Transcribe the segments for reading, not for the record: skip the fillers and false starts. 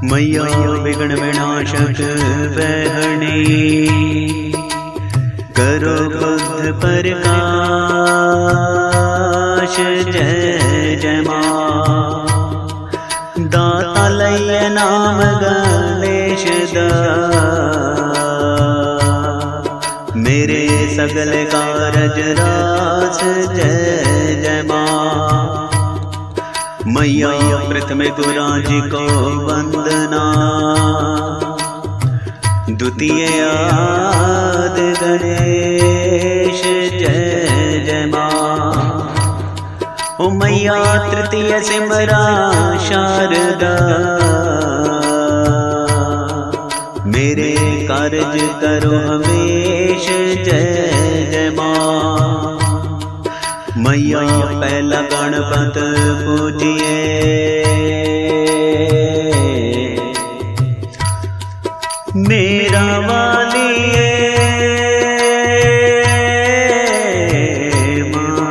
मैया विघ्न विनाशक वहनी, करो बुद्ध प्रकाश जय जय माँ। दाता लय नाम गणेश दा, मेरे सगल कारज रास जय जय माँ। मैया प्रथम गुरा जी को वंदना, द्वितीय आदि गणेश जय जय माँ। ओ मैया तृतीय सिमरा शारदा, मेरे कार्य करो हमेश जय जय माँ। मैया पहला गणपत पूजिए, मेरा वालिए माँ।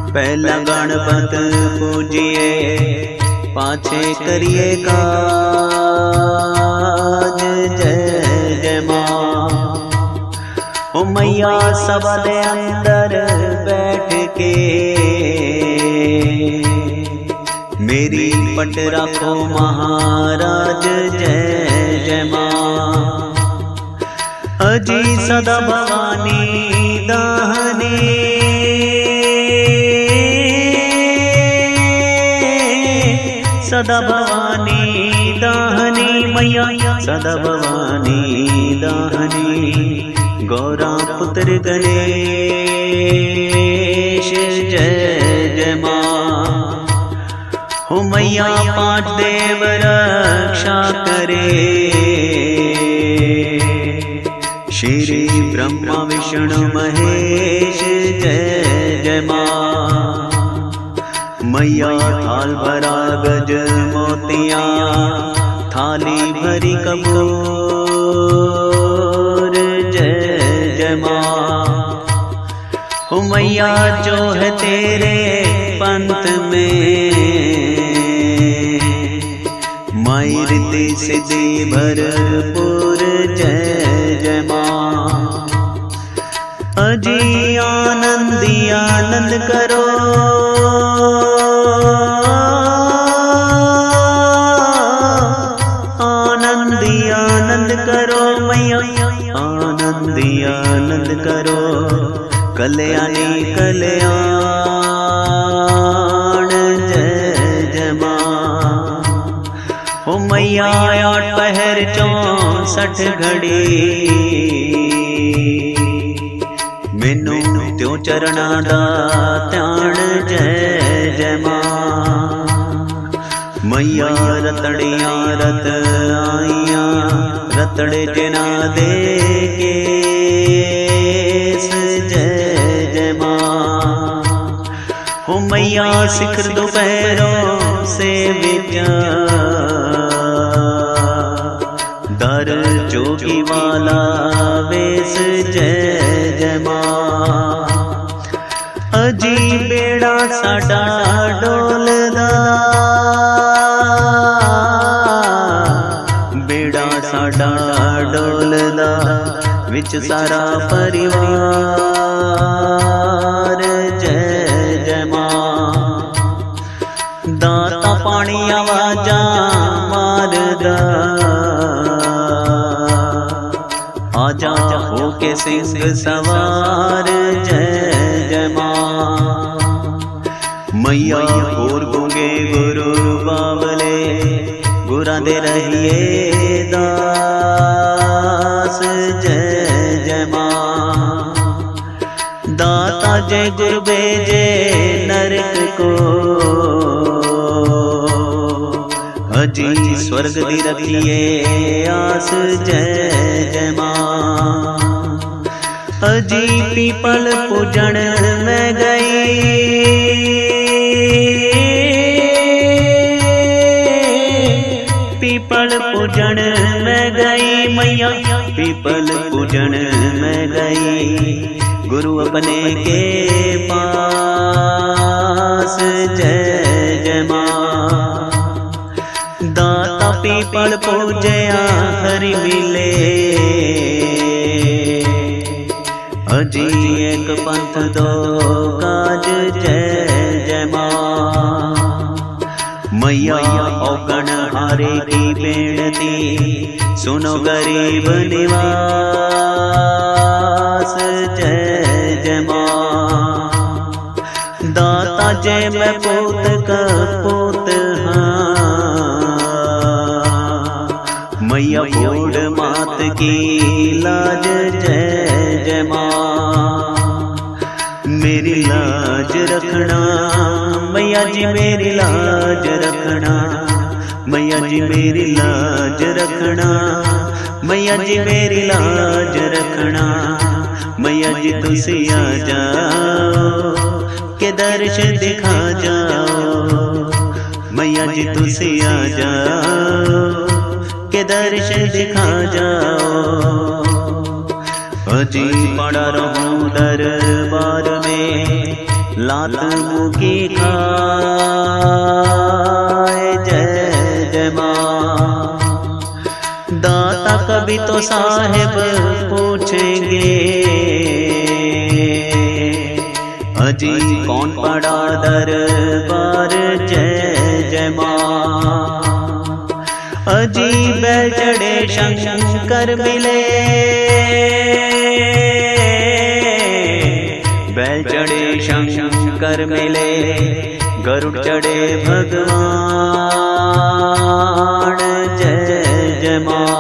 पहला गणपत पूजिए, पाछे करिए काज जय जय माँ। ओ मैया सभा दे अंदर बैठ के, मेरी पट रखो महाराज जय जय माँ। अजी सदा भवानी दाहनी, सदा भवानी दाहनी मैया, सदा भवानी दाहनी। गौरा पुत्र गणेश जय जय माँ। हो मैया पांच देव रक्षा करे, श्री ब्रह्मा विष्णु महेश जय जय माँ। मैया थाल भरा गज मोतिया, थाली भरी कपूर जय जय माँ। हो मैया जो है तेरे पंथ में, माई रिद्धि सिद्धि भरपूर जय जय माँ। अजी आनंदी आनंद करो, आनंदी आनंद करो मैया, आनंदी आनंद करो। कल्याणी कल्याण जय जय माँ। ओ मैया आठ पहर 64 घड़ी, मैनू त्यों चरणा दा ध्यान जय जय माँ। मैया रतड़ियाँ रत आइया, रतड़े जिना दे केस जय जय माँ। हो मैया शिखर दोपहरों से विचा, दर जोगी वाला वेश जय जय माँ। अजी बेड़ा साडा डोलदा, बेड़ा साडा डोलदा, विच सारा परिवार जय जय माँ। दाता पानी आवाजा मारदा, आजा होके सिंह सवार जय जय माँ। मैया और गूंगे गुरु बाबले, गुरा दे रहिए दास जय जय माँ। दाता जय गुरु भेजे नरक को, अजी स्वर्ग दी रखिए आस जय जय माँ। अजी पीपल पूजन में गई, पीपल पूजन में गई मैया, पीपल पूजन में गई। गुरु अपने के पास जय जय माँ। दाता पीपल पूजया हरि मिले। अजी एक पंथ दो काज जय जय मां। मैया औगण हारे की बेनती सुनो गरीब निवास जय जय मां। दाता जय मैं पूत का पूत हाँ। मैया बूढ़ मात की लाज जय जय मां। मेरी लाज रखना मैया जी मेरी लाज रखना। मैया जी मेरी लाज रखना। मैया जी मेरी लाज रखना। मैया जी तुसी आ जाओ के दर्श दिखा जाओ। मैया जी तुसी आ जाओ के दर्श दिखा जाओ। अजी पड़ा रहूं दरबार में लात मुकी खाए जय जय मां। दाता कभी तो साहेब पूछेंगे अजी कौन पड़ा दरबार जय जय मां। अजी बैल चढ़े शंकर मिले। बैल चढ़े शंकर मिले। गरुड़ चढ़े भगवान जय जय मां।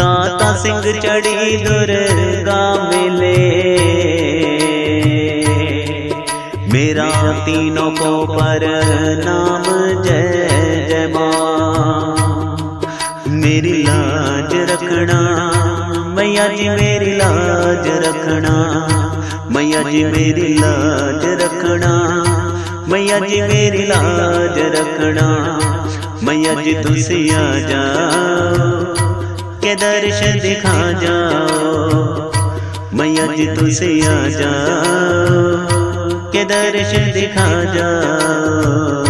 दाता सिंह चढ़ी दुर्गा मिले। मेरा तीनों को प्रणाम जय जय मां। मेरी लाज रखना मैया जी मेरी लाज रखना। मैया जी मेरी लाज रखना। मैया जी मेरी लाज रखना। मैया जी तुसी आ जाओ के दर्श दिखा जाओ। मैया जी तुसी आ जाओ के दर्श दिखा जाओ।